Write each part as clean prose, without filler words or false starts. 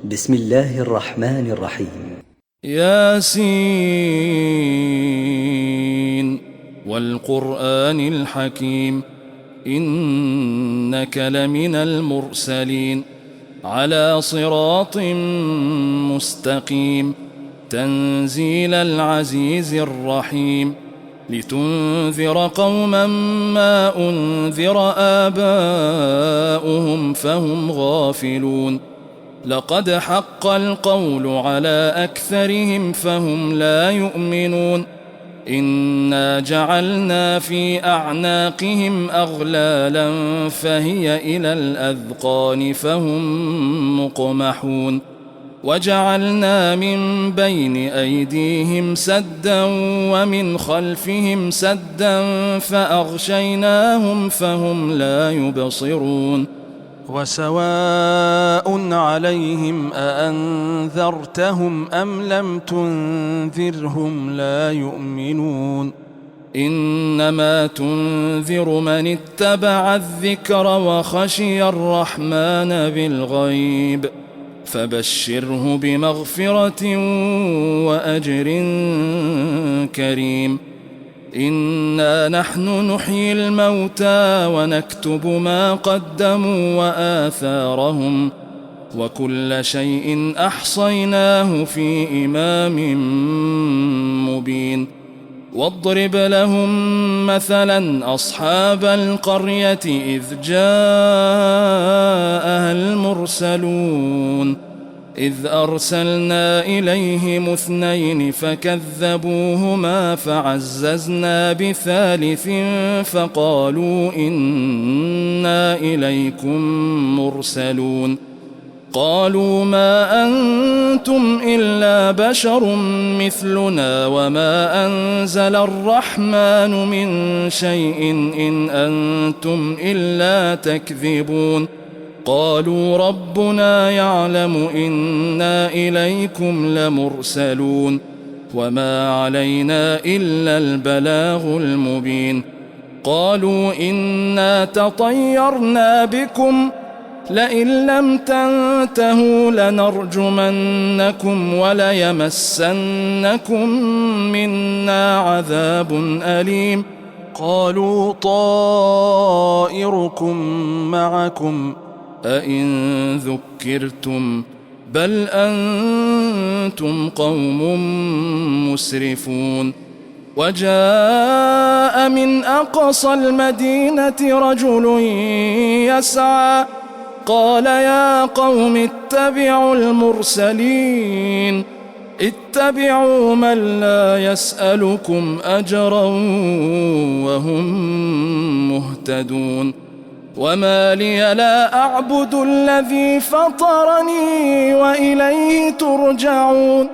بسم الله الرحمن الرحيم. ياسين والقرآن الحكيم إنك لمن المرسلين على صراط مستقيم تنزيل العزيز الرحيم لتنذر قوما ما أنذر آباؤهم فهم غافلون لقد حق القول على أكثرهم فهم لا يؤمنون إنا جعلنا في أعناقهم أغلالا فهي إلى الأذقان فهم مقمحون وجعلنا من بين أيديهم سدا ومن خلفهم سدا فأغشيناهم فهم لا يبصرون وسواء عليهم أأنذرتهم أم لم تنذرهم لا يؤمنون إنما تنذر من اتبع الذكر وخشي الرحمن بالغيب فبشره بمغفرة وأجر كريم إنا نحن نحيي الموتى ونكتب ما قدموا وآثارهم وكل شيء أحصيناه في إمام مبين واضرب لهم مثلا أصحاب القرية إذ جاءها المرسلون إذ أرسلنا إليهم اثنين فكذبوهما فعززنا بثالث فقالوا إنا إليكم مرسلون قالوا ما أنتم إلا بشر مثلنا وما أنزل الرحمن من شيء إن أنتم إلا تكذبون قالوا ربنا يعلم إنا إليكم لمرسلون وما علينا إلا البلاغ المبين قالوا إنا تطيرنا بكم لئن لم تنتهوا لنرجمنكم وليمسنكم منا عذاب أليم قالوا طائركم معكم أئن ذكرتم بل أنتم قوم مسرفون وجاء من أقصى المدينة رجل يسعى قال يا قوم اتبعوا المرسلين اتبعوا من لا يسألكم أجرا وهم مهتدون وما لي لا أعبد الذي فطرني وإليه ترجعون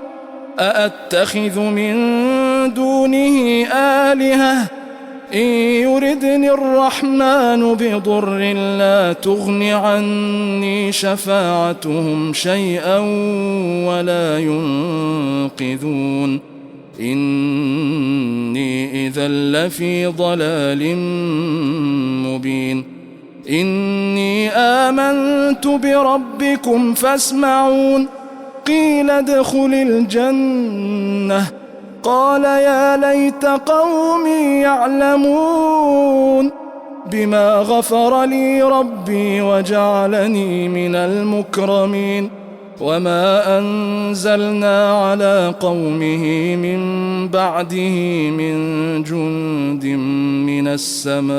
أأتخذ من دونه آلهة إن يردني الرحمن بضر لا تغن عني شفاعتهم شيئا ولا ينقذون إني إذا لفي ضلال مبين إني آمنت بربكم فاسمعون قيل ادخل الجنة قال يا ليت قومي يعلمون بما غفر لي ربي وجعلني من المكرمين وما أنزلنا على قومه من بعده من جند من السماء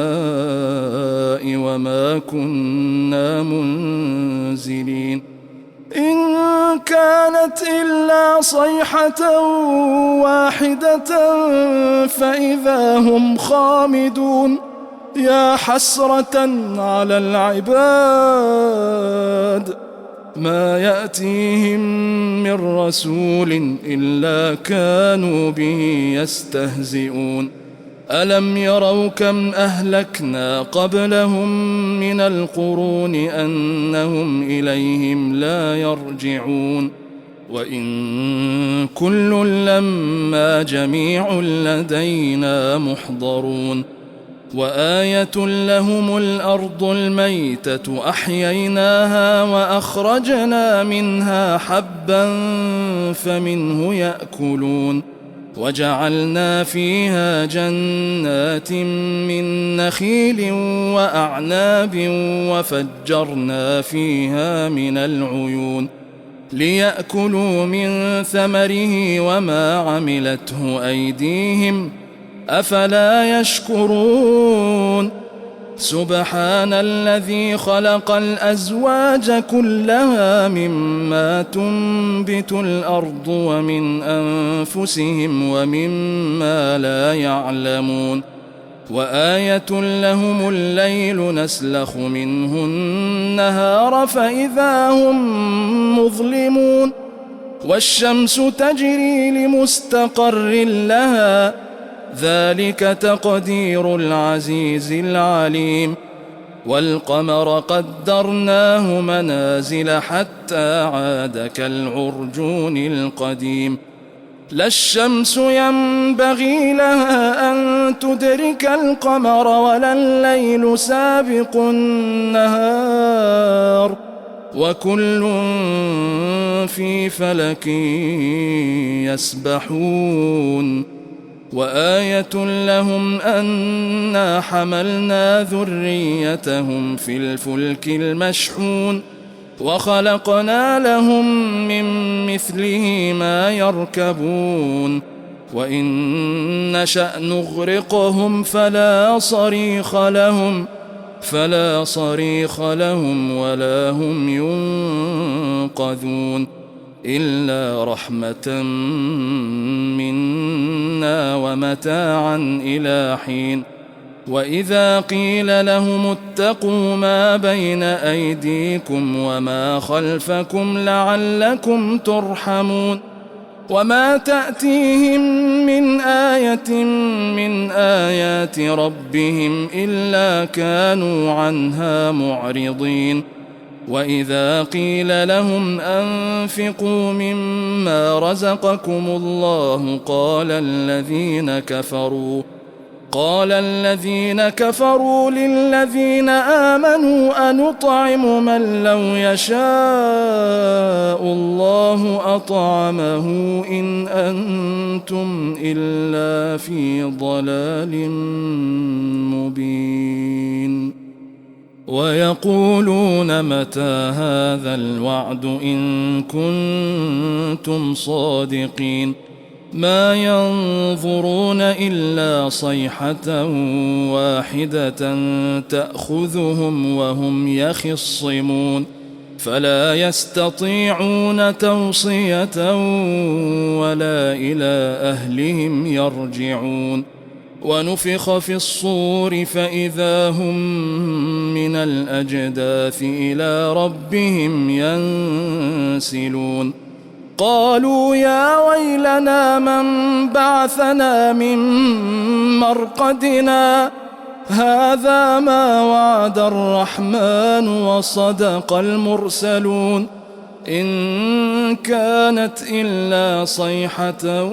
وما كنا منزلين إن كانت إلا صيحة واحدة فإذا هم خامدون يا حسرة على العباد ما يأتيهم من رسول إلا كانوا به يستهزئون ألم يروا كم أهلكنا قبلهم من القرون أنهم إليهم لا يرجعون وإن كل لما جميع لدينا محضرون وآية لهم الأرض الميتة أحييناها وأخرجنا منها حبا فمنه يأكلون وجعلنا فيها جنات من نخيل وأعناب وفجرنا فيها من العيون ليأكلوا من ثمره وما عملته أيديهم أفلا يشكرون سبحان الذي خلق الأزواج كلها مما تنبت الأرض ومن أنفسهم ومما لا يعلمون وآية لهم الليل نسلخ منه النهار فإذا هم مظلمون والشمس تجري لمستقر لها ذلك تقدير العزيز العليم والقمر قدرناه منازل حتى عاد كالعرجون القديم لا الشمس ينبغي لها أن تدرك القمر ولا الليل سابق النهار وكل في فلك يسبحون وآية لهم أنا حملنا ذريتهم في الفلك المشحون وخلقنا لهم من مثله ما يركبون وإن نشأ نغرقهم فلا صريخ لهم ولا هم ينقذون إلا رحمة منا ومتاعا إلى حين وإذا قيل لهم اتقوا ما بين أيديكم وما خلفكم لعلكم ترحمون وما تأتيهم من آية من آيات ربهم إلا كانوا عنها معرضين وإذا قيل لهم أنفقوا مما رزقكم الله قال الذين كفروا للذين آمنوا أنطعم من لو يشاء الله أطعمه إن أنتم إلا في ضلال مبين ويقولون متى هذا الوعد إن كنتم صادقين ما ينظرون إلا صيحة واحدة تأخذهم وهم يخصمون فلا يستطيعون توصية ولا إلى أهلهم يرجعون ونفخ في الصور فإذا هم من الأجداث إلى ربهم ينسلون قالوا يا ويلنا من بعثنا من مرقدنا هذا ما وعد الرحمن وصدق المرسلون إن كانت إلا صيحة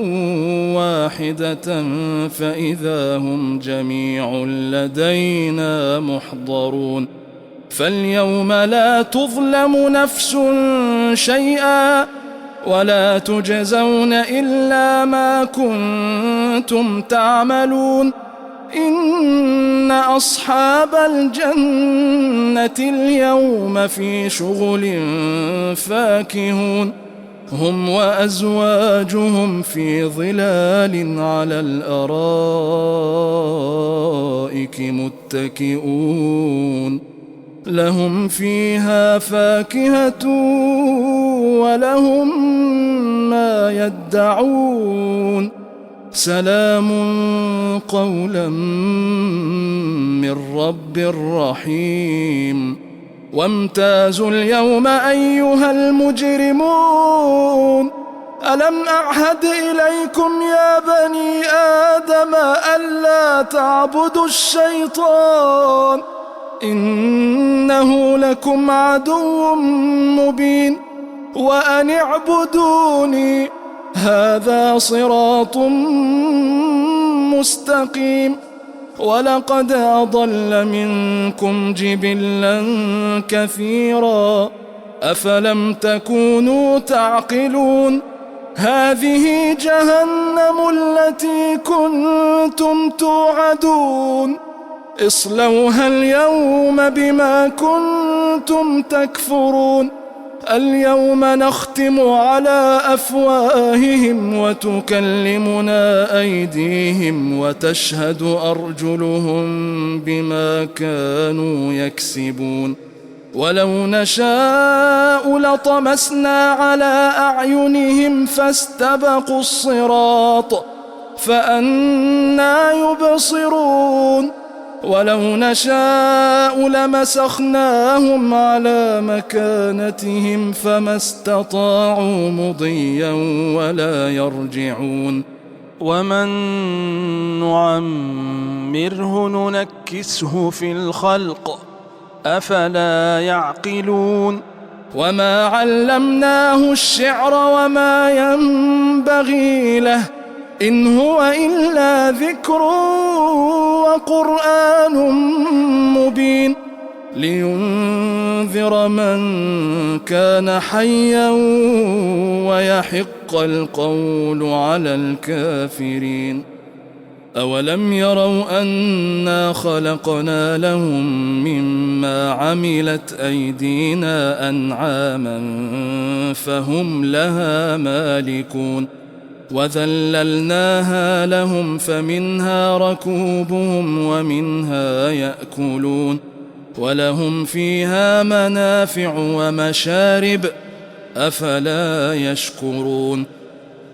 واحدة فإذا هم جميع لدينا محضرون فاليوم لا تظلم نفس شيئا ولا تجزون إلا ما كنتم تعملون إن أصحاب الجنة اليوم في شغل فاكهون هم وأزواجهم في ظلال على الأرائك متكئون لهم فيها فاكهة ولهم ما يدعون سلام قولا من رب رحيم وامتازوا اليوم أيها المجرمون ألم أعهد إليكم يا بني آدم ألا تعبدوا الشيطان إنه لكم عدو مبين وأن اعبدوني هذا صراط مستقيم ولقد أضل منكم جبلا كثيرا أفلم تكونوا تعقلون هذه جهنم التي كنتم توعدون اصلوها اليوم بما كنتم تكفرون اليوم نختم على أفواههم وتكلمنا أيديهم وتشهد أرجلهم بما كانوا يكسبون ولو نشاء لطمسنا على أعينهم فاستبقوا الصراط فأنى يبصرون ولو نشاء لمسخناهم على مكانتهم فما استطاعوا مضيا ولا يرجعون ومن نعمره ننكسه في الخلق أفلا يعقلون وما علمناه الشعر وما ينبغي له إن هو إلا ذكر وقرآن مبين لينذر من كان حيا ويحق القول على الكافرين أولم يروا أنا خلقنا لهم مما عملت أيدينا أنعاما فهم لها مالكون وذللناها لهم فمنها ركوبهم ومنها يأكلون ولهم فيها منافع ومشارب أفلا يشكرون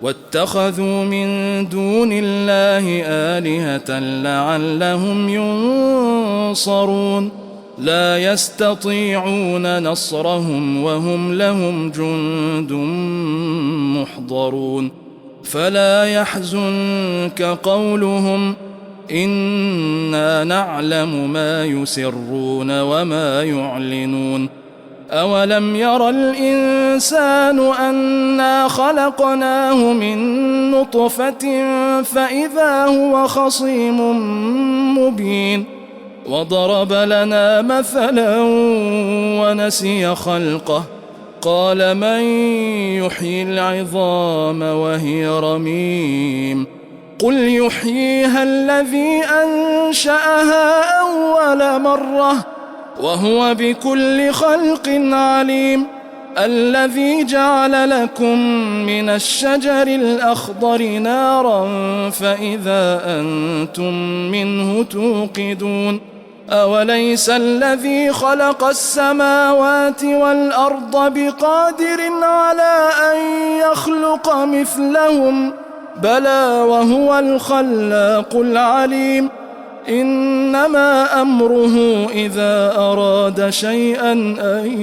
واتخذوا من دون الله آلهة لعلهم ينصرون لا يستطيعون نصرهم وهم لهم جند محضرون فلا يحزنك قولهم إنا نعلم ما يسرون وما يعلنون أولم ير الإنسان أنا خلقناه من نطفة فإذا هو خصيم مبين وضرب لنا مثلا ونسي خلقه قال من يحيي العظام وهي رميم قل يحييها الذي أنشأها أول مرة وهو بكل خلق عليم الذي جعل لكم من الشجر الأخضر نارا فإذا أنتم منه توقدون أوليس الذي خلق السماوات والأرض بقادر على أن يخلق مثلهم بلى وهو الخلاق العليم إنما أمره إذا أراد شيئا أن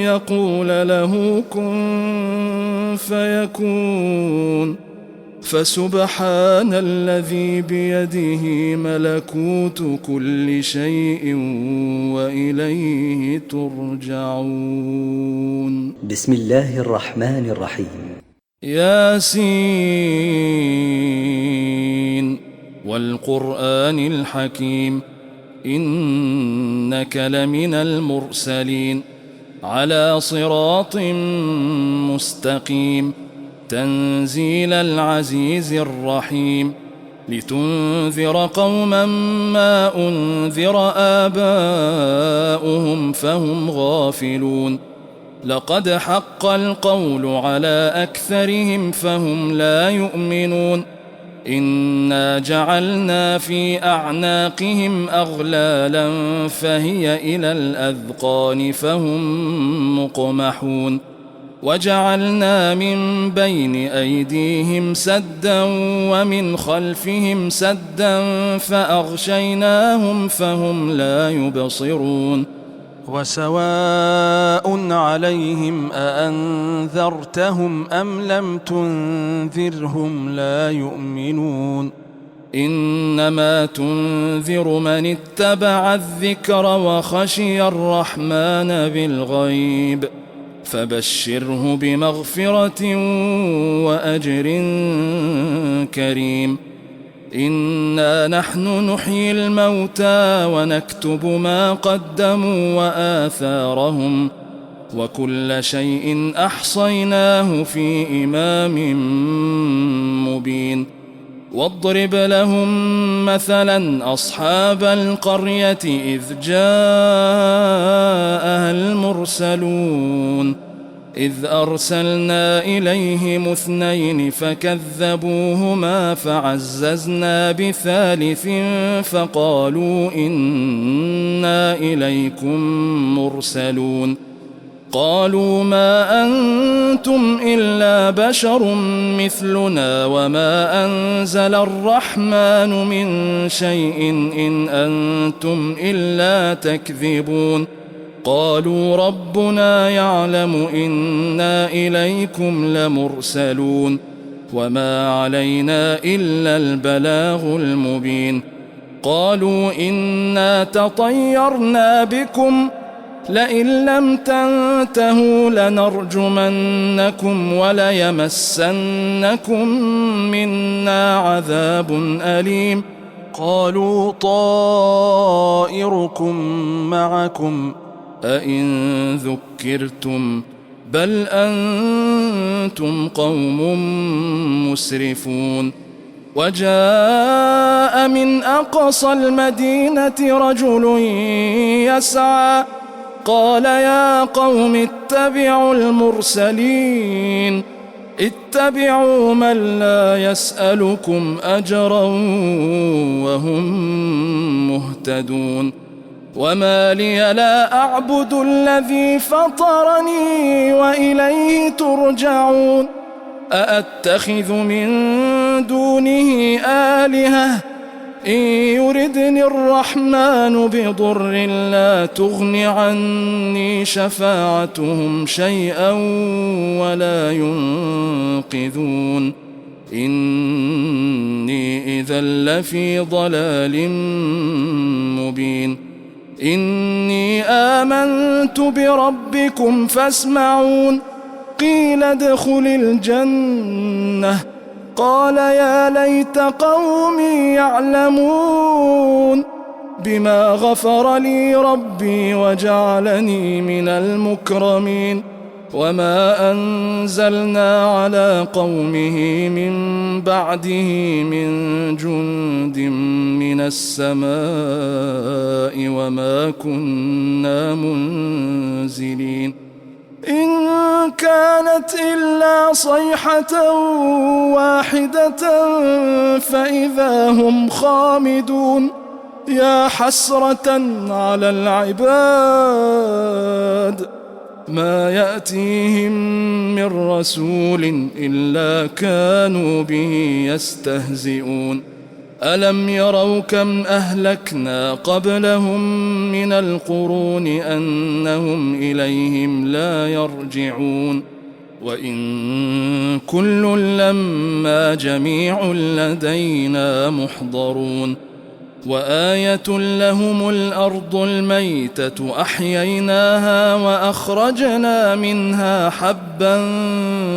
يقول له كن فيكون فسبحان الذي بيده ملكوت كل شيء وإليه ترجعون بسم الله الرحمن الرحيم ياسين والقرآن الحكيم إنك لمن المرسلين على صراط مستقيم تنزيل العزيز الرحيم لتنذر قوما ما أنذر آباؤهم فهم غافلون لقد حق القول على أكثرهم فهم لا يؤمنون إنا جعلنا في أعناقهم أغلالا فهي إلى الأذقان فهم مقمحون وجعلنا من بين أيديهم سدا ومن خلفهم سدا فأغشيناهم فهم لا يبصرون وسواء عليهم أأنذرتهم أم لم تنذرهم لا يؤمنون إنما تنذر من اتبع الذكر وخشي الرحمن بالغيب فبشره بمغفرة وأجر كريم إنا نحن نحيي الموتى ونكتب ما قدموا وآثارهم وكل شيء أحصيناه في إمام مبين واضرب لهم مثلا أصحاب القرية إذ جاءها المرسلون إذ أرسلنا إليهم 2 فكذبوهما فعززنا بثالث فقالوا إنا إليكم مرسلون قالوا ما أنتم إلا بشر مثلنا وما أنزل الرحمن من شيء إن أنتم إلا تكذبون قالوا ربنا يعلم إنا إليكم لمرسلون وما علينا إلا البلاغ المبين قالوا إنا تطيرنا بكم لئن لم تنتهوا لنرجمنكم وليمسنكم منا عذاب أليم قالوا طائركم معكم أئن ذكرتم بل أنتم قوم مسرفون وجاء من أقصى المدينة رجل يسعى قال يا قوم اتبعوا المرسلين اتبعوا من لا يسألكم أجرا وهم مهتدون وما لي لا أعبد الذي فطرني وإليه ترجعون أأتخذ من دونه آلهة إن يردني الرحمن بضر لا تغن عني شفاعتهم شيئا ولا ينقذون إني إذا لفي ضلال مبين إني آمنت بربكم فاسمعون قيل ادخل الجنة قال يا ليت قومي يعلمون بما غفر لي ربي وجعلني من المكرمين وما أنزلنا على قومه من بعده من جند من السماء وما كنا منزلين إن كانت إلا صيحة واحدة فإذا هم خامدون يا حسرة على العباد ما يأتيهم من رسول إلا كانوا به يستهزئون ألم يروا كم أهلكنا قبلهم من القرون أنهم إليهم لا يرجعون وإن كل لما جميع لدينا محضرون وآية لهم الأرض الميتة أحييناها وأخرجنا منها حبا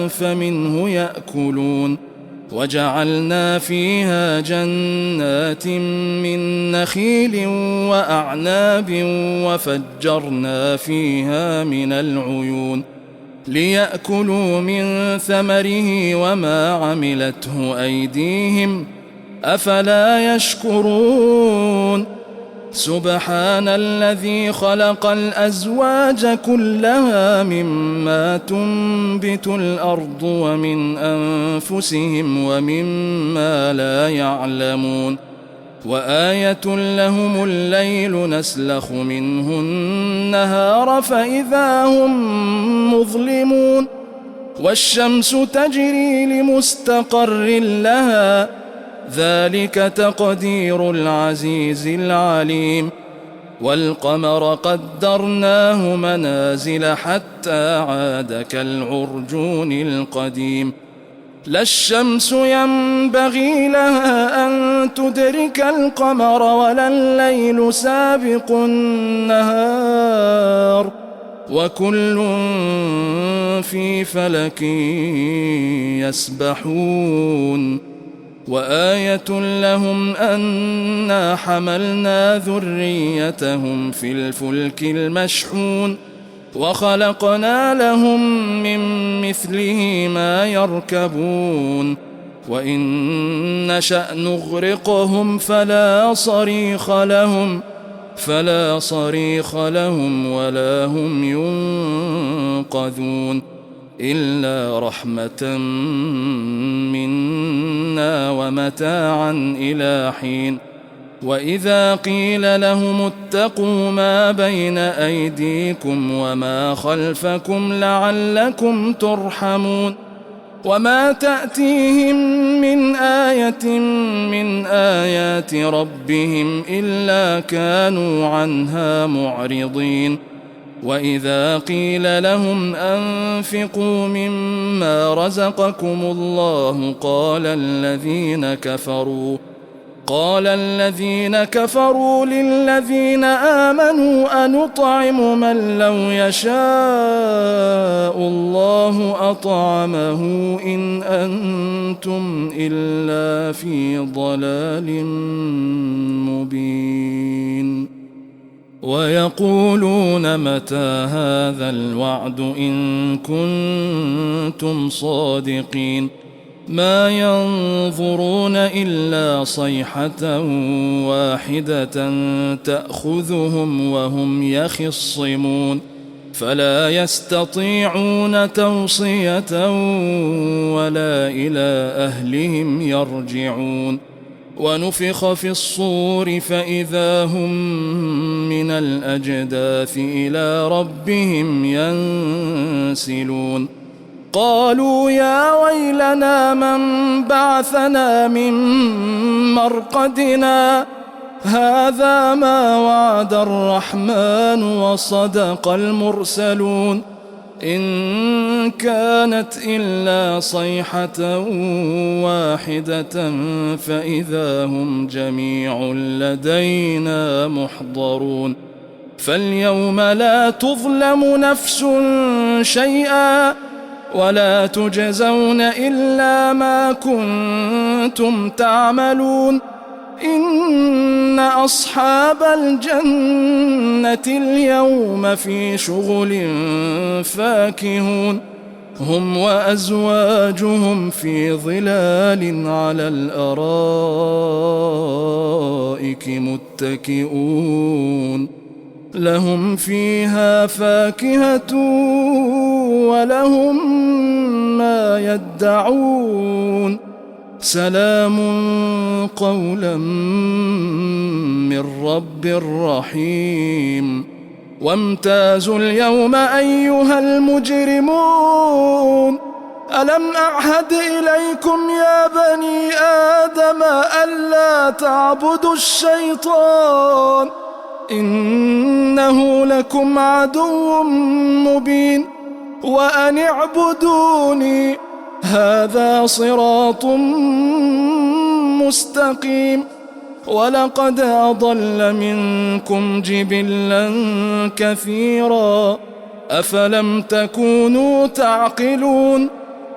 فمنه يأكلون وجعلنا فيها جنات من نخيل وأعناب وفجرنا فيها من العيون ليأكلوا من ثمره وما عملته أيديهم أفلا يشكرون سبحان الذي خلق الأزواج كلها مما تنبت الأرض ومن أنفسهم ومما لا يعلمون وآية لهم الليل نسلخ منه النهار فإذا هم مظلمون والشمس تجري لمستقر لها ذلك تقدير العزيز العليم والقمر قدرناه منازل حتى عاد كالعرجون القديم لا الشمس ينبغي لها أن تدرك القمر ولا الليل سابق النهار وكل في فلك يسبحون وآية لهم أنا حملنا ذريتهم في الفلك المشحون وخلقنا لهم من مثله ما يركبون وإن نشأ نغرقهم فلا صريخ لهم ولا هم ينقذون إلا رحمة منا ومتاعا إلى حين. وإذا قيل لهم اتقوا ما بين أيديكم وما خلفكم لعلكم ترحمون وما تأتيهم من آية من آيات ربهم إلا كانوا عنها معرضين. وإذا قيل لهم أنفقوا مما رزقكم الله قال الذين كفروا للذين آمنوا أنطعم من لو يشاء الله أطعمه إن أنتم إلا في ضلال مبين. ويقولون متى هذا الوعد إن كنتم صادقين ما ينظرون إلا صيحة واحدة تأخذهم وهم يخصمون فلا يستطيعون توصية ولا إلى أهلهم يرجعون. ونفخ في الصور فإذا هم من الأجداث إلى ربهم ينسلون قالوا يا ويلنا من بعثنا من مرقدنا هذا ما وعد الرحمن وصدق المرسلون إن كانت إلا صيحة واحدة فإذا هم جميع لدينا محضرون. فاليوم لا تظلم نفس شيئا ولا تجزون إلا ما كنتم تعملون إن أصحاب الجنة اليوم في شغل فاكهون هم وأزواجهم في ظلال على الأرائك متكئون لهم فيها فاكهة ولهم ما يدعون سلام قولا من رب رحيم. وامتازوا اليوم أيها المجرمون ألم أعهد إليكم يا بني آدم ألا تعبدوا الشيطان إنه لكم عدو مبين وأن اعبدوني هذا صراط مستقيم. ولقد أضل منكم جبلا كثيرا أفلم تكونوا تعقلون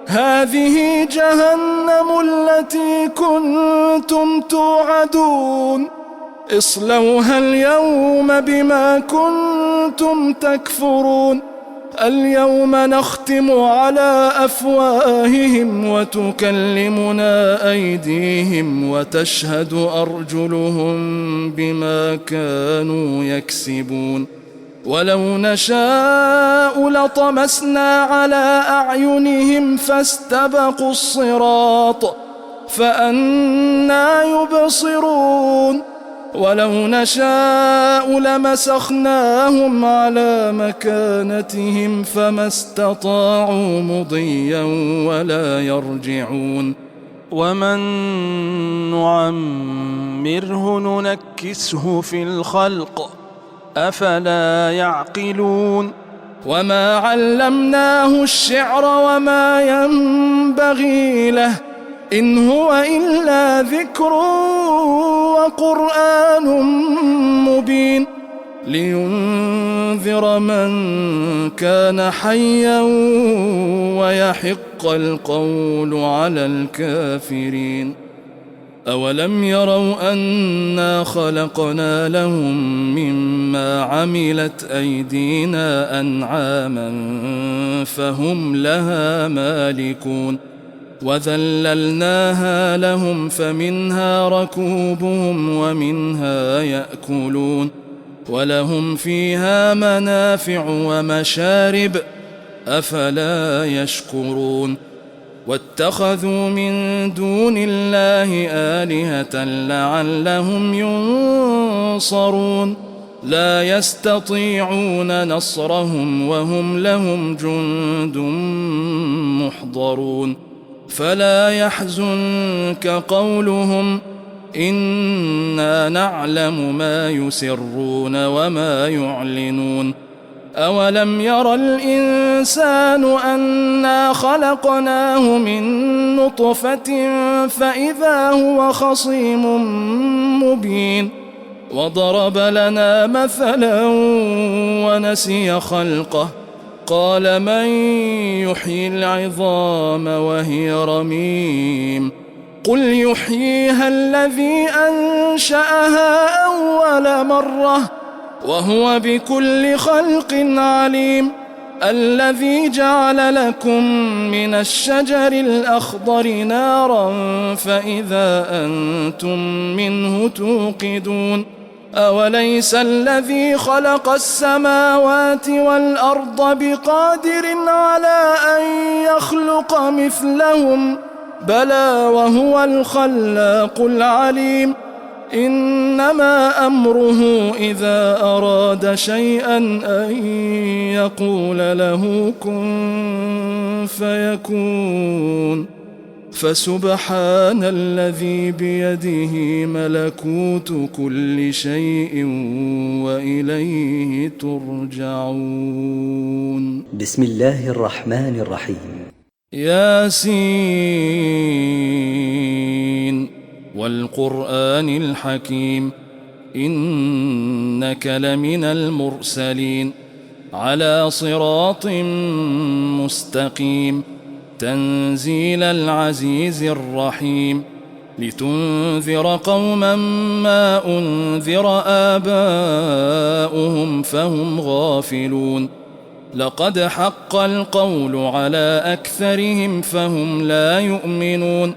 هذه جهنم التي كنتم توعدون اصلوها اليوم بما كنتم تكفرون اليوم نختم على أفواههم وتكلمنا أيديهم وتشهد أرجلهم بما كانوا يكسبون ولو نشاء لطمسنا على أعينهم فاستبقوا الصراط فأنى يبصرون ولو نشاء لمسخناهم على مكانتهم فما استطاعوا مضيا ولا يرجعون ومن نعمره ننكسه في الخلق أفلا يعقلون وما علمناه الشعر وما ينبغي له إن هو إلا ذكر وقرآن مبين لينذر من كان حيا ويحق القول على الكافرين أولم يروا أنا خلقنا لهم مما عملت أيدينا أنعاما فهم لها مالكون وذللناها لهم فمنها ركوبهم ومنها يأكلون ولهم فيها منافع ومشارب أفلا يشكرون واتخذوا من دون الله آلهة لعلهم ينصرون لا يستطيعون نصرهم وهم لهم جند محضرون فلا يحزنك قولهم إنا نعلم ما يسرون وما يعلنون أولم ير الإنسان أنا خلقناه من نطفة فإذا هو خصيم مبين وضرب لنا مثلا ونسي خلقه قال من يحيي العظام وهي رميم قل يحييها الذي أنشأها أول مرة وهو بكل خلق عليم الذي جعل لكم من الشجر الأخضر نارا فإذا أنتم منه توقدون أوليس الذي خلق السماوات والأرض بقادر على أن يخلق مثلهم بلى وهو الخلاق العليم إنما أمره إذا أراد شيئا أن يقول له كن فيكون فسبحان الذي بيده ملكوت كل شيء وإليه ترجعون. بسم الله الرحمن الرحيم. ياسين والقرآن الحكيم إنك لمن المرسلين على صراط مستقيم تنزيل العزيز الرحيم لتنذر قوما ما أنذر آباؤهم فهم غافلون لقد حق القول على أكثرهم فهم لا يؤمنون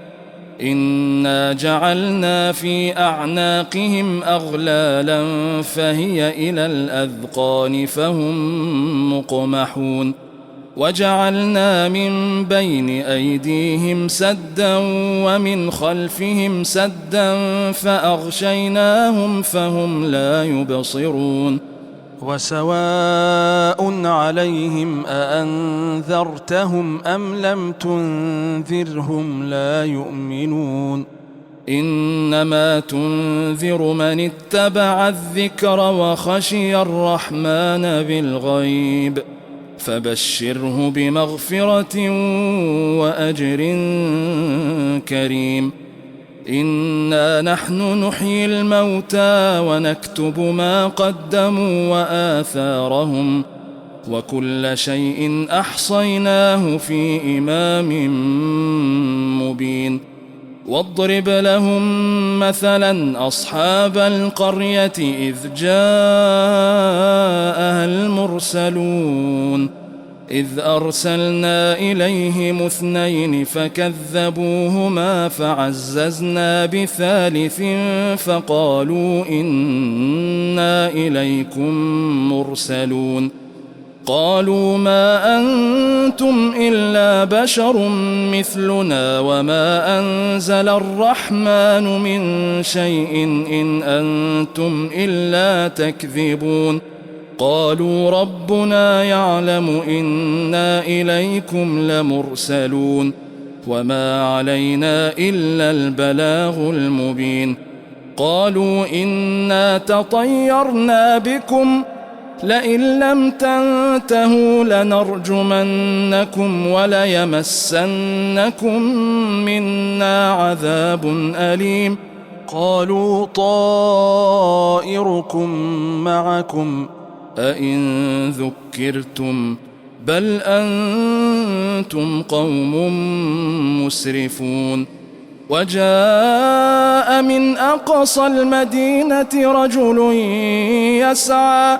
إنا جعلنا في أعناقهم أغلالا فهي إلى الأذقان فهم مقمحون وجعلنا من بين أيديهم سدا ومن خلفهم سدا فأغشيناهم فهم لا يبصرون وسواء عليهم أأنذرتهم أم لم تنذرهم لا يؤمنون إنما تنذر من اتبع الذكر وخشي الرحمن بالغيب فبشره بمغفرة وأجر كريم إنا نحن نحيي الموتى ونكتب ما قدموا وآثارهم وكل شيء أحصيناه في إمام مبين واضرب لهم مثلا أصحاب القرية إذ جاءها المرسلون إذ أرسلنا إليهم 2 فكذبوهما فعززنا بثالث فقالوا إنا إليكم مرسلون قالوا ما أنتم إلا بشر مثلنا وما أنزل الرحمن من شيء إن أنتم إلا تكذبون قالوا ربنا يعلم إنا إليكم لمرسلون وما علينا إلا البلاغ المبين قالوا إنا تطيرنا بكم لئن لم تنتهوا لنرجمنكم وليمسنكم منا عذاب أليم قالوا طائركم معكم أئن ذكرتم بل أنتم قوم مسرفون وجاء جاء من أقصى المدينة رجل يسعى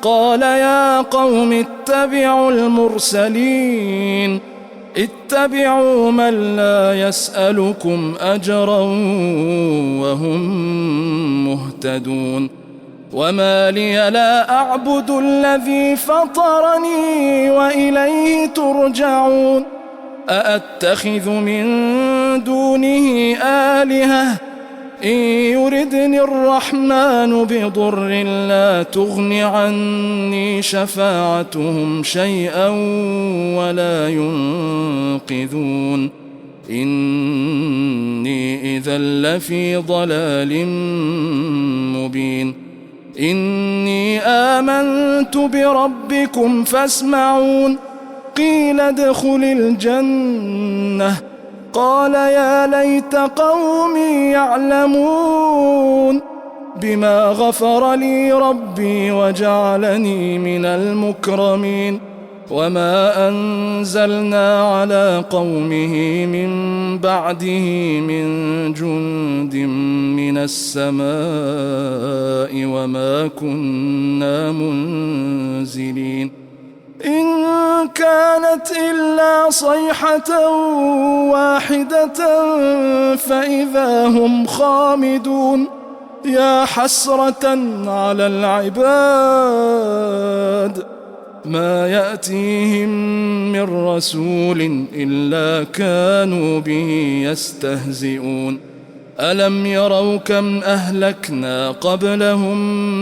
قال يا قوم اتبعوا المرسلين اتبعوا من لا يسألكم أجرا وهم مهتدون وما لي لا أعبد الذي فطرني وإليه ترجعون أأتخذ من دونه آلهة إن يردني الرحمن بضر لا تغن عني شفاعتهم شيئا ولا ينقذون إني إذا لفي ضلال مبين إني آمنت بربكم فاسمعون قيل ادخل الجنة قال يا ليت قومي يعلمون بما غفر لي ربي وجعلني من المكرمين وما أنزلنا على قومه من بعده من جند من السماء وما كنا منزلين إن كانت إلا صيحة واحدة فإذا هم خامدون يا حسرة على العباد ما يأتيهم من رسول إلا كانوا به يستهزئون ألم يروا كم أهلكنا قبلهم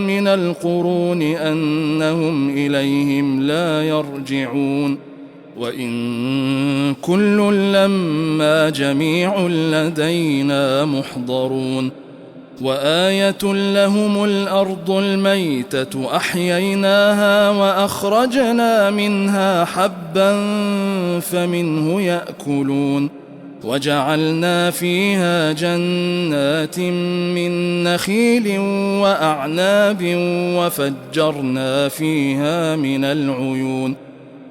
من القرون أنهم إليهم لا يرجعون وإن كل لما جميع لدينا محضرون وآية لهم الأرض الميتة أحييناها وأخرجنا منها حبا فمنه يأكلون وجعلنا فيها جنات من نخيل وأعناب وفجرنا فيها من العيون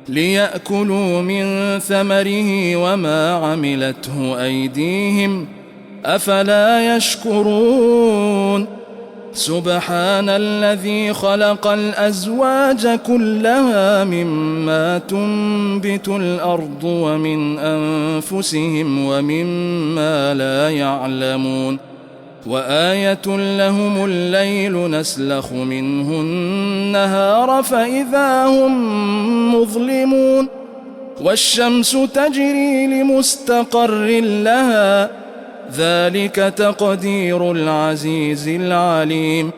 ليأكلوا من ثمره وما عملته أيديهم أفلا يشكرون سبحان الذي خلق الأزواج كلها مما تنبت الأرض ومن أنفسهم ومما لا يعلمون وآية لهم الليل نسلخ منه النهار فإذا هم مظلمون والشمس تجري لمستقر لها ذلك تقدير العزيز العليم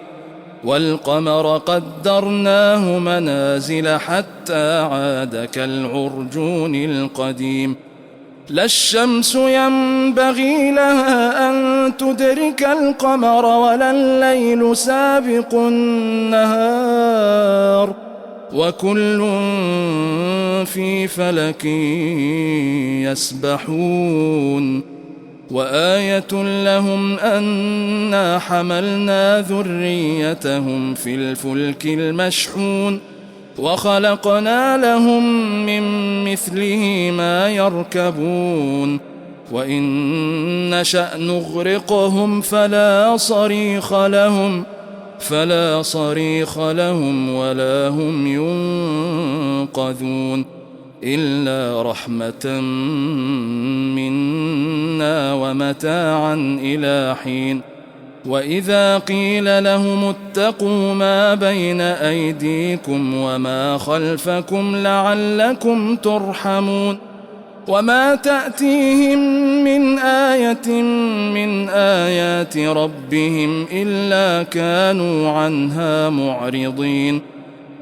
والقمر قدرناه منازل حتى عاد كالعرجون القديم لا الشمس ينبغي لها أن تدرك القمر ولا الليل سابق النهار وكل في فلك يسبحون وآية لهم أنا حملنا ذريتهم في الفلك المشحون وخلقنا لهم من مثله ما يركبون وإن نشأ نغرقهم فلا صريخ لهم ولا هم ينقذون إلا رحمة منا ومتاعا إلى حين وإذا قيل لهم اتقوا ما بين أيديكم وما خلفكم لعلكم ترحمون وما تأتيهم من آية من آيات ربهم إلا كانوا عنها معرضين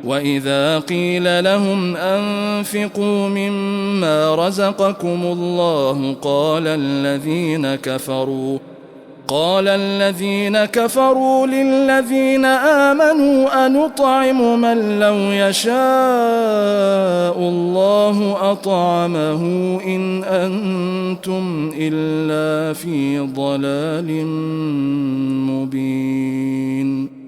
وإذا قيل لهم أنفقوا مما رزقكم الله قال الذين كفروا للذين آمنوا أنطعم من لو يشاء الله أطعمه إن أنتم إلا في ضلال مبين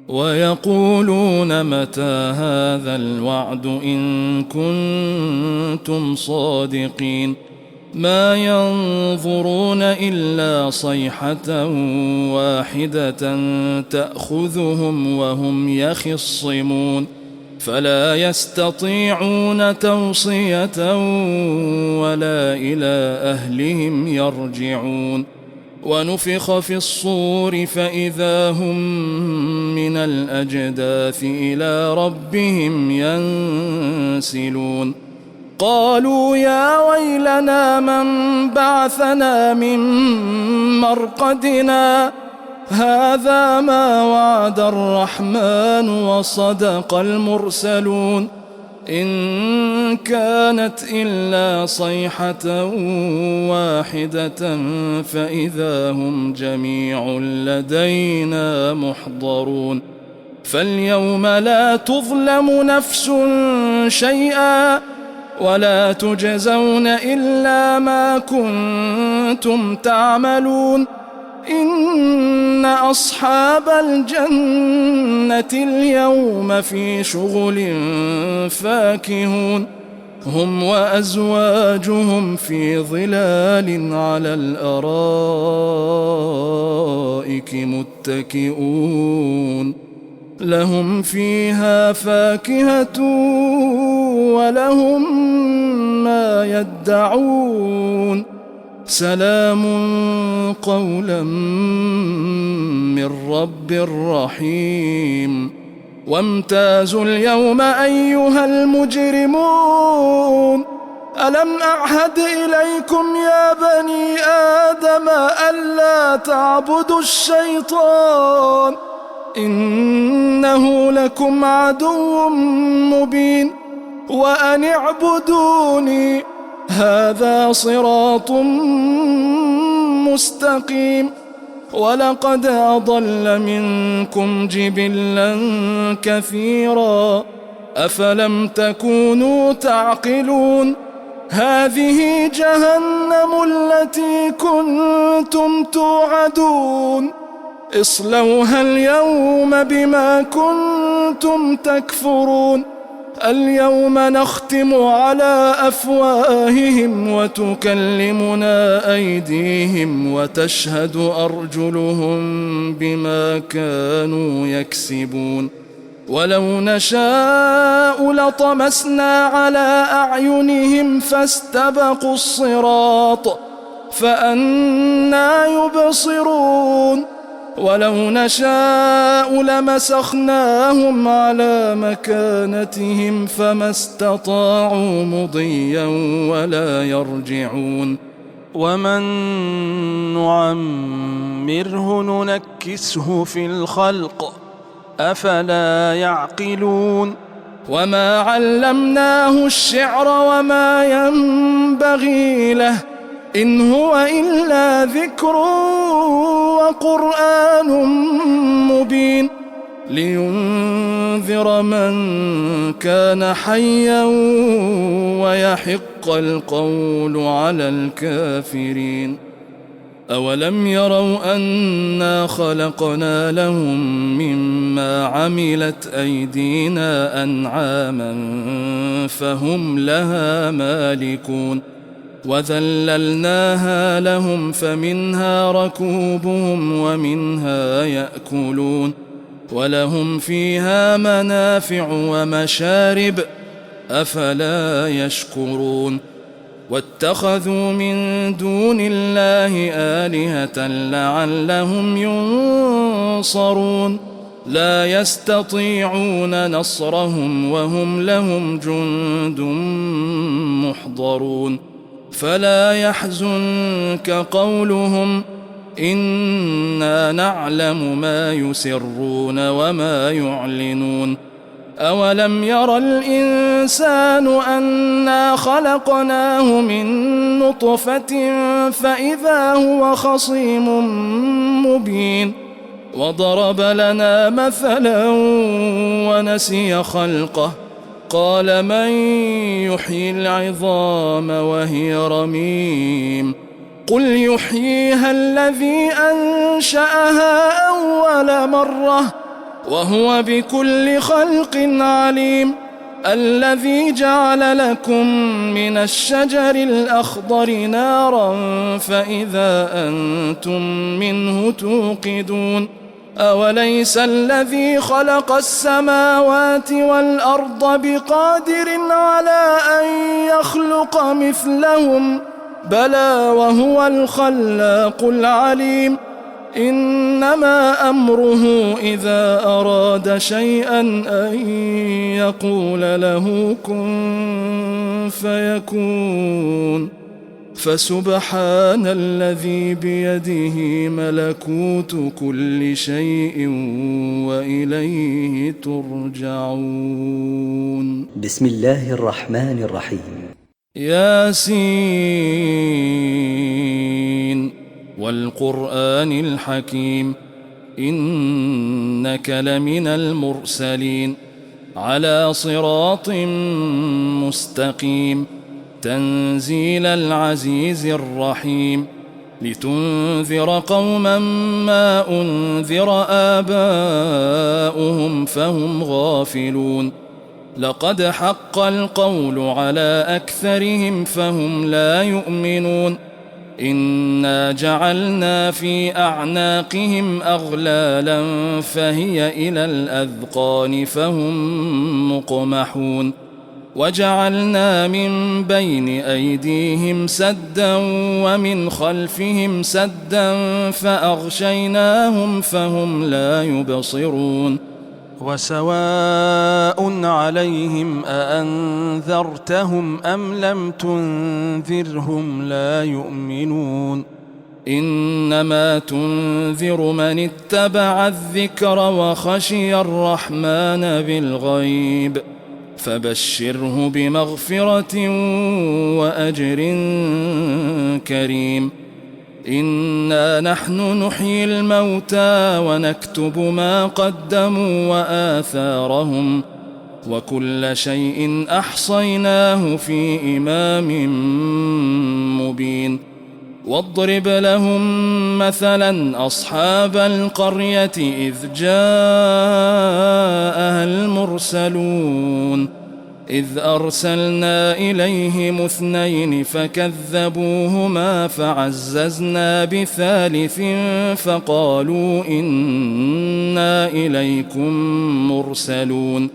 ويقولون متى هذا الوعد إن كنتم صادقين ما ينظرون إلا صيحة واحدة تأخذهم وهم يخصمون فلا يستطيعون توصية ولا إلى أهلهم يرجعون ونفخ في الصور فإذا هم من الأجداث إلى ربهم ينسلون قالوا يا ويلنا من بعثنا من مرقدنا هذا ما وعد الرحمن وصدق المرسلون إن كانت إلا صيحة واحدة فإذا هم جميع لدينا محضرون فاليوم لا تظلم نفس شيئا ولا تجزون إلا ما كنتم تعملون إن أصحاب الجنة اليوم في شغل فاكهون هم وأزواجهم في ظلال على الأرائك متكئون لهم فيها فاكهة ولهم ما يدعون سلام قولا من رب رحيم وامتازوا اليوم أيها المجرمون ألم أعهد إليكم يا بني آدم ألا تعبدوا الشيطان إنه لكم عدو مبين وأن اعبدوني هذا صراط مستقيم ولقد أضل منكم جبلا كثيرا أفلم تكونوا تعقلون هذه جهنم التي كنتم توعدون اصلوها اليوم بما كنتم تكفرون اليوم نختم على أفواههم وتكلمنا أيديهم وتشهد أرجلهم بما كانوا يكسبون ولو نشاء لطمسنا على أعينهم فاستبقوا الصراط فأنى يبصرون ولو نشاء لمسخناهم على مكانتهم فما استطاعوا مضيا ولا يرجعون ومن نعمره ننكسه في الخلق أفلا يعقلون وما علمناه الشعر وما ينبغي له إن هو إلا ذكر وقرآن مبين لينذر من كان حيا ويحق القول على الكافرين أولم يروا أنا خلقنا لهم مما عملت أيدينا أنعاما فهم لها مالكون وذللناها لهم فمنها ركوبهم ومنها يأكلون ولهم فيها منافع ومشارب أفلا يشكرون واتخذوا من دون الله آلهة لعلهم ينصرون لا يستطيعون نصرهم وهم لهم جند محضرون فلا يحزنك قولهم إنا نعلم ما يسرون وما يعلنون أولم ير الإنسان أنا خلقناه من نطفة فإذا هو خصيم مبين وضرب لنا مثلا ونسي خلقه قال من يحيي العظام وهي رميم قل يحييها الذي أنشأها أول مرة وهو بكل خلق عليم الذي جعل لكم من الشجر الأخضر نارا فإذا أنتم منه توقدون أوليس الذي خلق السماوات والأرض بقادر على أن يخلق مثلهم بلى وهو الخلاق العليم إنما أمره إذا أراد شيئا أن يقول له كن فيكون فسبحان الذي بيده ملكوت كل شيء وإليه ترجعون. بسم الله الرحمن الرحيم. ياسين والقرآن الحكيم إنك لمن المرسلين على صراط مستقيم تنزيل العزيز الرحيم لتنذر قوما ما أنذر آباؤهم فهم غافلون لقد حق القول على أكثرهم فهم لا يؤمنون إنا جعلنا في أعناقهم أغلالا فهي إلى الأذقان فهم مقمحون وجعلنا من بين أيديهم سدا ومن خلفهم سدا فأغشيناهم فهم لا يبصرون وسواء عليهم أأنذرتهم أم لم تنذرهم لا يؤمنون إنما تنذر من اتبع الذكر وخشي الرحمن بالغيب فبشره بمغفرة وأجر كريم إنا نحن نحيي الموتى ونكتب ما قدموا وآثارهم وكل شيء أحصيناه في إمام مبين واضرب لهم مثلا أصحاب القرية إذ جاءها المرسلون إذ أرسلنا إليهم اثنين فكذبوهما فعززنا بثالث فقالوا إنا إليكم مرسلون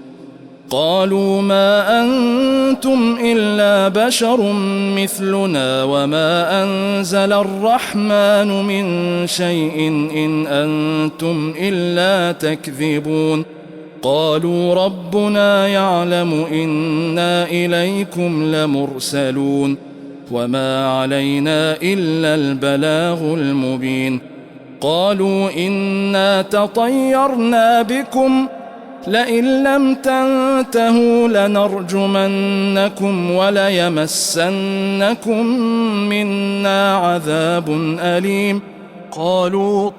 قالوا ما أنتم إلا بشر مثلنا وما أنزل الرحمن من شيء إن أنتم إلا تكذبون قالوا ربنا يعلم إنا إليكم لمرسلون وما علينا إلا البلاغ المبين قالوا إنا تطيرنا بكم لئن لم تنتهوا لنرجمنكم وليمسنكم منا عذاب أليم قالوا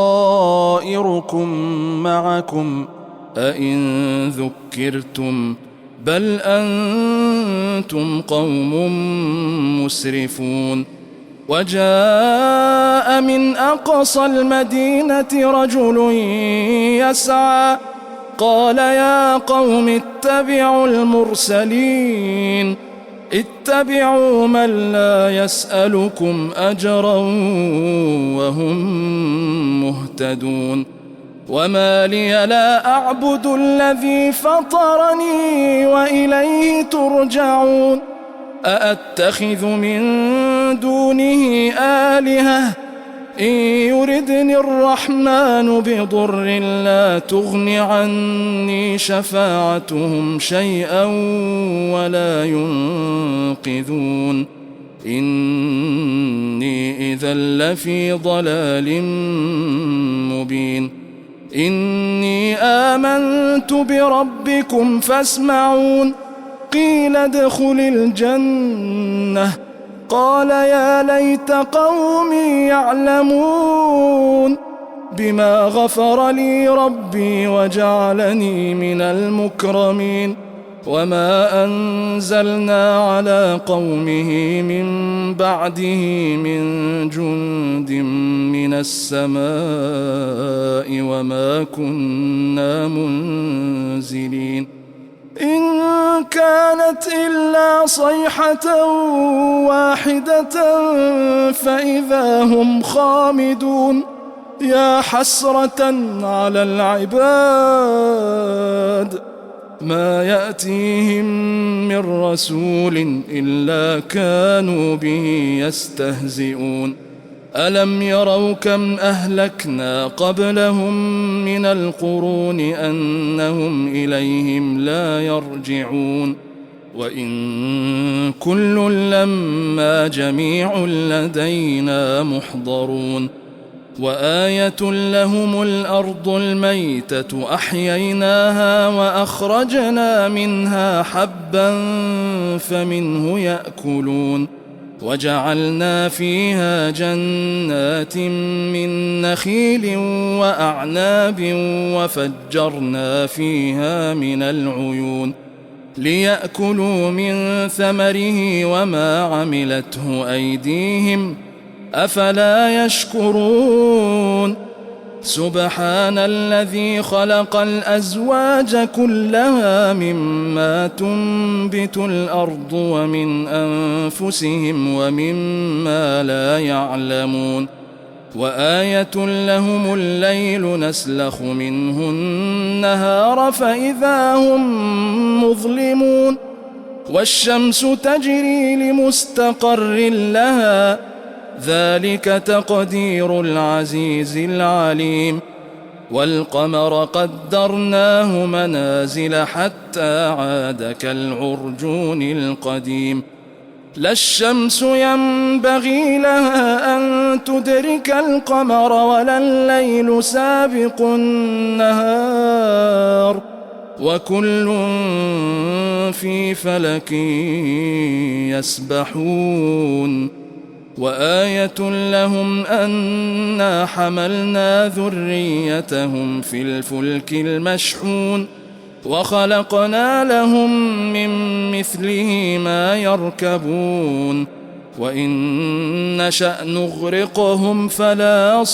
طائركم معكم أئن ذكرتم بل أنتم قوم مسرفون وجاء من أقصى المدينة رجل يسعى قال يا قوم اتبعوا المرسلين اتبعوا من لا يسألكم أجرا وهم مهتدون وما لي لا أعبد الذي فطرني وإليه ترجعون أأتخذ من دونه آلهة إن يردني الرحمن بضر لا تغن عني شفاعتهم شيئا ولا ينقذون إني إذا لفي ضلال مبين إني آمنت بربكم فاسمعون قيل ادخل الجنة قال يا ليت قومي يعلمون بما غفر لي ربي وجعلني من المكرمين وما أنزلنا على قومه من بعده من جند من السماء وما كنا منزلين إن كانت إلا صيحة واحدة فإذا هم خامدون يا حسرة على العباد ما يأتيهم من رسول إلا كانوا به يستهزئون ألم يروا كم أهلكنا قبلهم من القرون أنهم إليهم لا يرجعون وإن كل لما جميع لدينا محضرون وآية لهم الأرض الميتة أحييناها وأخرجنا منها حبا فمنه يأكلون وجعلنا فيها جنات من نخيل وأعناب وفجرنا فيها من العيون ليأكلوا من ثمره وما عملته أيديهم أفلا يشكرون سبحان الذي خلق الأزواج كلها مما تنبت الأرض ومن أنفسهم ومما لا يعلمون وآية لهم الليل نسلخ منه النهار فإذا هم مظلمون والشمس تجري لمستقر لها ذلك تقدير العزيز العليم والقمر قدرناه منازل حتى عاد كالعرجون القديم لا الشمس ينبغي لها أن تدرك القمر ولا الليل سابق النهار وكل في فلك يسبحون وآية لهم أنا حملنا ذريتهم في الفلك المشحون وخلقنا لهم من مثله ما يركبون وإن نشأ نغرقهم فلا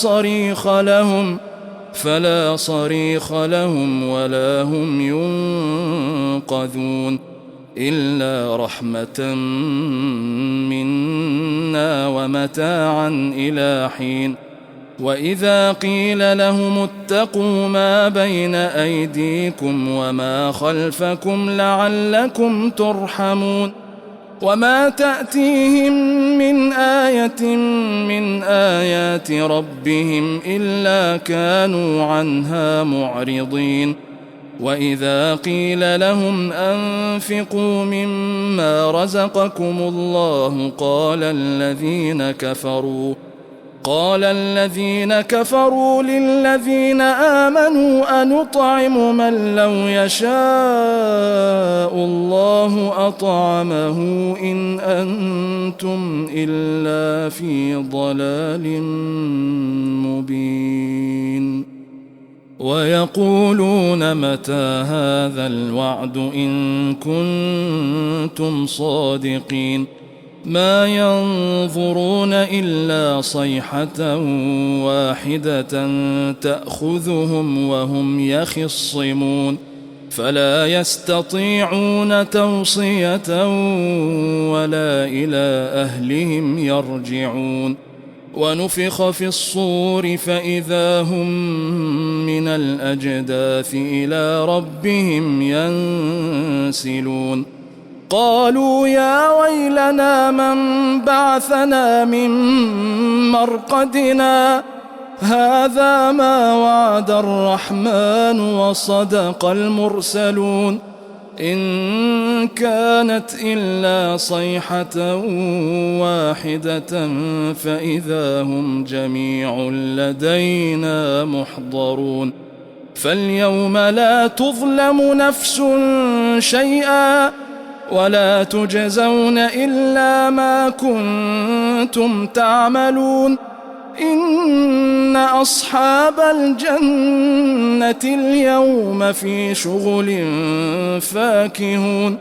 صريخ لهم ولا هم ينقذون إلا رحمة منا ومتاعا إلى حين وإذا قيل لهم اتقوا ما بين أيديكم وما خلفكم لعلكم ترحمون وما تأتيهم من آية من آيات ربهم إلا كانوا عنها معرضين وإذا قيل لهم أنفقوا مما رزقكم الله قال الذين كفروا للذين آمنوا أنطعم من لو يشاء الله أطعمه إن أنتم إلا في ضلال مبين ويقولون متى هذا الوعد إن كنتم صادقين ما ينظرون إلا صيحة واحدة تأخذهم وهم يخصمون فلا يستطيعون توصية ولا إلى أهلهم يرجعون ونفخ في الصور فإذا هم من الأجداث إلى ربهم ينسلون قالوا يا ويلنا من بعثنا من مرقدنا هذا ما وعد الرحمن وصدق المرسلون إن كانت إلا صيحة واحدة فإذا هم جميع لدينا محضرون فاليوم لا تظلم نفس شيئا ولا تجزون إلا ما كنتم تعملون إن أصحاب الجنة اليوم في شغل فاكهون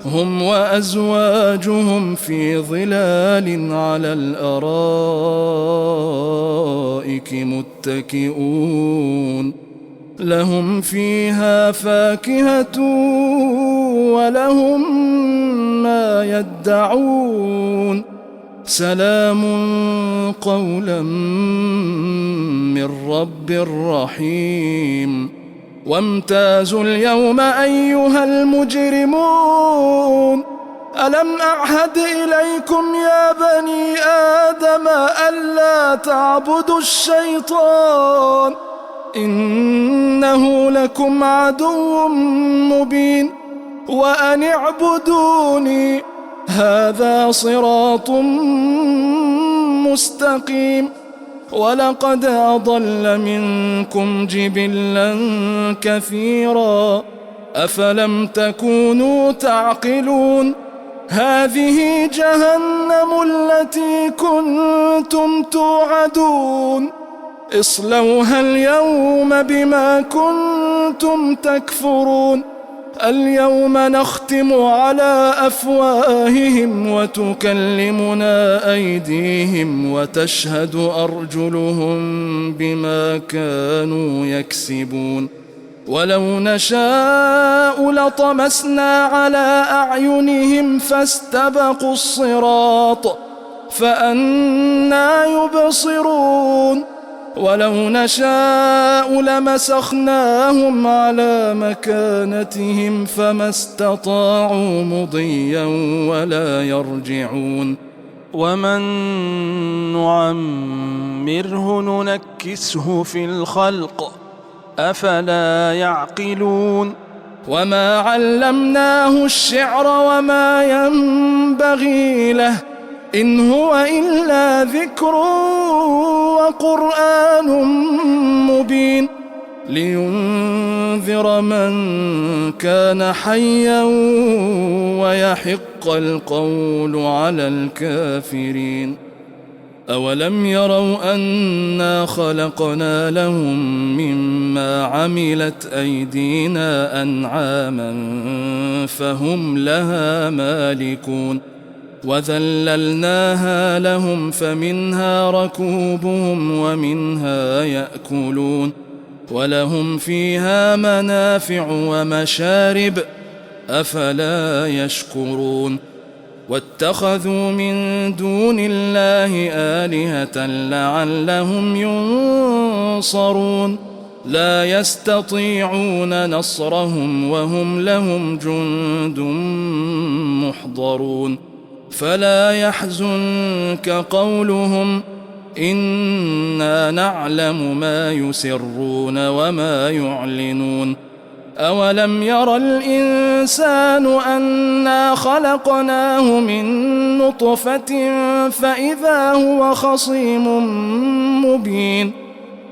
هم وأزواجهم في ظلال على الأرائك متكئون لهم فيها فاكهة ولهم ما يدعون سلام قولا من رب رحيم وامتازوا اليوم أيها المجرمون ألم أعهد إليكم يا بني آدم ألا تعبدوا الشيطان إنه لكم عدو مبين وأن اعبدوني هذا صراط مستقيم ولقد أضل منكم جبلا كثيرا أفلم تكونوا تعقلون هذه جهنم التي كنتم توعدون اصلوها اليوم بما كنتم تكفرون اليوم نختم على أفواههم وتكلمنا أيديهم وتشهد أرجلهم بما كانوا يكسبون ولو نشاء لطمسنا على أعينهم فاستبقوا الصراط فأنى يبصرون ولو نشاء لمسخناهم على مكانتهم فما استطاعوا مضيا ولا يرجعون ومن نعمره ننكسه في الخلق أفلا يعقلون وما علمناه الشعر وما ينبغي له إن هو إلا ذكر وقرآن مبين لينذر من كان حيا ويحق القول على الكافرين أولم يروا أنا خلقنا لهم مما عملت أيدينا أنعاما فهم لها مالكون وذللناها لهم فمنها ركوبهم ومنها يأكلون ولهم فيها منافع ومشارب أفلا يشكرون واتخذوا من دون الله آلهة لعلهم ينصرون لا يستطيعون نصرهم وهم لهم جند محضرون فلا يحزنك قولهم إنا نعلم ما يسرون وما يعلنون أولم ير الإنسان أنا خلقناه من نطفة فإذا هو خصيم مبين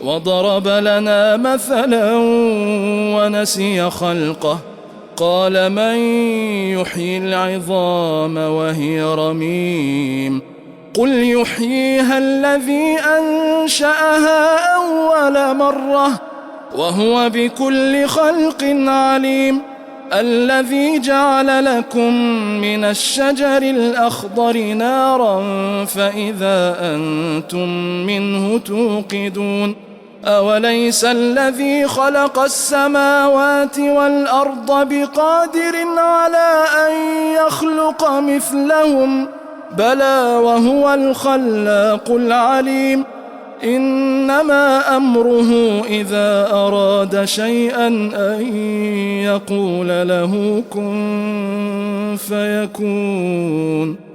وضرب لنا مثلا ونسي خلقه قال من يحيي العظام وهي رميم قل يحييها الذي أنشأها أول مرة وهو بكل خلق عليم الذي جعل لكم من الشجر الأخضر نارا فإذا أنتم منه توقدون أوليس الذي خلق السماوات والأرض بقادر على أن يخلق مثلهم بلى وهو الخلاق العليم إنما أمره إذا أراد شيئا أن يقول له كن فيكون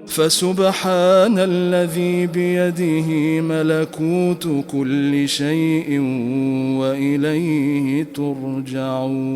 فسبحان الذي بيده ملكوت كل شيء وإليه ترجعون.